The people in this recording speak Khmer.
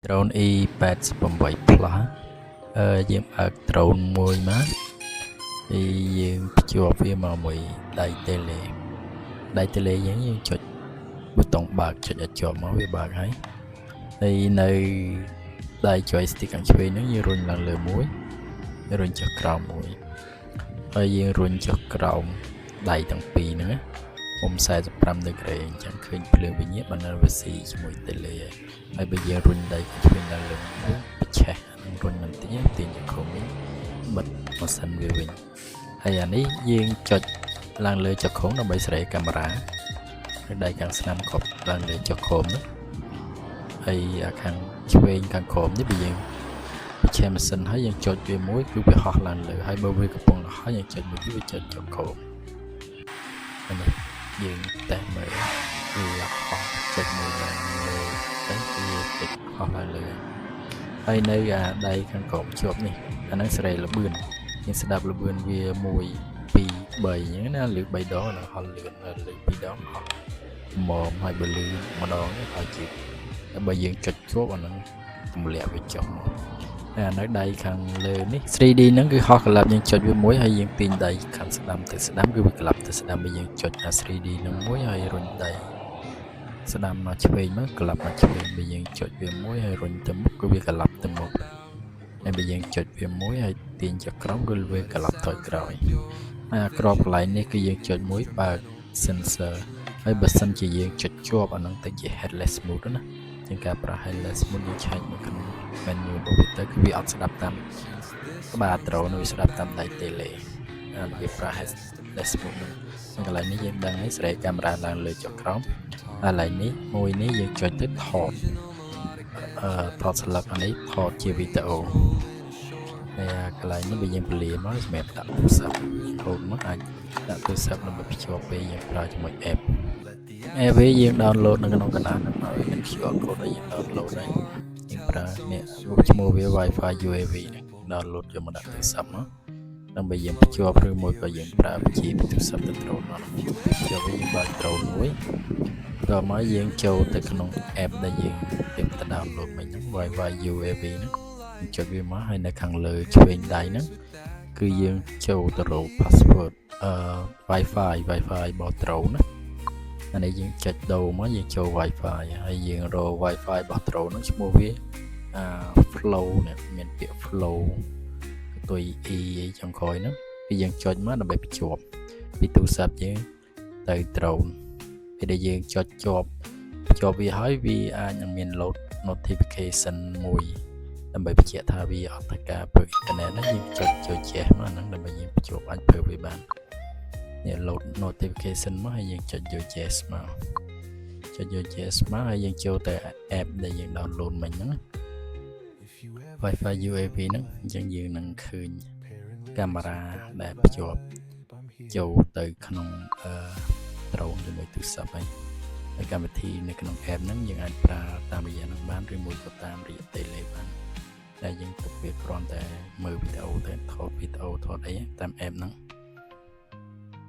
Drone E88 Plus យើងបើក drone មួយមកហើយយើងភ្ជាប់វាមកមួយដៃ tele យើងចុចប៊ូតុងបើកចុចឲ្យជាប់មកវាបើកហើយនៅដៃ joystick ខាងឆ្វេងហ្នឹងយើងរុញឡើងលើមួយរុញចុះក្រោមមួយហើយយើងរុញចុះក្រោមដៃទាំងពីរហ្នឹងមុំ45ដឺក្រេអញ្ចឹងឃើញភ្លើងវិញ្ញាបាននៅវាស៊ីជាមួយ tele ហើយបើយើងរុញដៃខាងឆ្វេងឡើងលើមួយបិឆេះនឹងរុញមិនទាញទៅខំវិញបិទម៉ាស៊ីនវាវិញហើយអានេះយើងចុចឡើងលើចុចខំដើម្បីសេរីកាមេរ៉ាហើយដៃខាងស្នាមខប់ឡើងលើចុចខំនេះហើយអាខាងឆ្វេងខាងក្រោមនេះបើយើងបិឆេះម៉ាស៊ីនហើយយើងចុចវាមួយគឺវាហោះឡើងលើហើយបើវាកំពុងហោះយើងចុចមួយវាចុចចុចខំនេះយើងតែមើលវាហោះចុចមួយឡើងលើតែវាចុចហោះឡើងលើហើយនៅអាដៃខាងក្រោមជាប់នេះអាហ្នឹងសេរីលបឿនយើងស្ដាប់លបឿនវា1 2 3អញ្ចឹងណាលើ3ដងនឹងហល់លឿនលើ2ដងហោះមកហើយបើលឿនម្ដងនេះហើយជាបើយើងចុចជាប់អាហ្នឹងទម្លាក់វាចុះមកអានៅដៃខាងលើនេះ 3D ហ្នឹងគឺហោះក្លាប់យើងចុចវាមួយហើយយើងទាញដៃខាងស្ដាំទៅស្ដាំគឺវាក្លាប់ទៅស្ដាំបើយើងចុចអា 3D ហ្នឹងមួយហើយរុញដៃស្ដាំមកឆ្វេងមកក្លាប់មកឆ្វេងបើយើងចុចវាមួយហើយរុញទៅមុខគឺវាក្លាប់ទៅមុខហើយបើយើងចុចវាមួយហើយទាញចុចក្រោមគឺវាក្លាប់ថយក្រោយអាក្របកន្លែងនេះគឺយើងចុចមួយបើក sensor ហើយបើសិនជាយើងចុចជាប់អាហ្នឹងទៅជា headless mode ណាជាងការប្រើ headless mode យើងឆែកនៅក្នុង menu របស់វាទៅគឺវាអត់ស្ដាប់តាមក្បាល drone វាស្ដាប់តាមដៃ tele វាប្រើ headless mode ហ្នឹងកន្លែងនេះយើងដឹងហើយសេរីកាមេរ៉ាឡើងលើចុចក្រោមកន្លែងនេះមួយនេះយើងចុចទៅថតស្លឹកនេះថតជាវីដេអូហើយកន្លែងនេះបើយើងពលាមកសម្រាប់ដាក់ទូរស័ព្ទហូតមកអាចដាក់ទូរស័ព្ទដើម្បីភ្ជាប់ពេលយើងប្រើជាមួយ app វាយើង download នៅក្នុងកណ្ដាលហ្នឹងមកវាមាន QR code ដែលយើង download ហើយយើងប្រើនេះឈ្មោះវា Wi-Fi UAV ហ្នឹង download យកមកដាក់ទូរស័ព្ទមកដើម្បីយើងភ្ជាប់ឬមួយក៏យើងប្រើវិជាទូរស័ព្ទទៅ drone មកភ្ជាប់វាយើងបើក drone មួយតមកយើងចូលទៅក្នុង app ដែលយើងទៅ download មិញហ្នឹង Wi-Fi UAV ហ្នឹងចុចវាមកហើយនៅខាងលើឆ្វេងដៃហ្នឹងគឺយើងចូលទៅរក password Wi-Fi របស់ drone ណាអានេះយើងចុចដូរមកយើងចូល Wi-Fi ហើយយើងរក Wi-Fi របស់ drone ហ្នឹងឈ្មោះវាflow នេះមានពាក្យ flow ផ្ទុយ e អីចុងក្រោយហ្នឹងគឺយើងចុចមកដើម្បីភ្ជាប់ពីទូរស័ព្ទយើងទៅ drone ពេលដែលយើងចុចជាប់វាហើយវាអាចនឹងមាន load notification មួយដើម្បីបញ្ជាក់ថាវាអត់ត្រូវការប្រើអ៊ីនធឺណិតហ្នឹងយើងចុចចូល yes មកហ្នឹងដើម្បីយើងភ្ជាប់អាចប្រើវាបាននេះ load notification មកហើយយើងចុចយក yes មកហើយយើងចូលទៅ app ដែលយើង download មិញហ្នឹង Wi-Fi UAV ហ្នឹងអញ្ចឹងយើងនឹងឃើញកាមេរ៉ាដែលភ្ជាប់ចូលទៅក្នុងdrone ជាមួយទូរស័ព្ទហើយកម្មវិធីនៅក្នុង app ហ្នឹងយើងអាចប្រើតាមរយៈនឹងបានឬមួយក៏តាមរយៈ tele បានតែយើងទុកវាគ្រាន់តែមើលវីដេអូទៅថតវីដេអូថតអីតាម app ហ្នឹង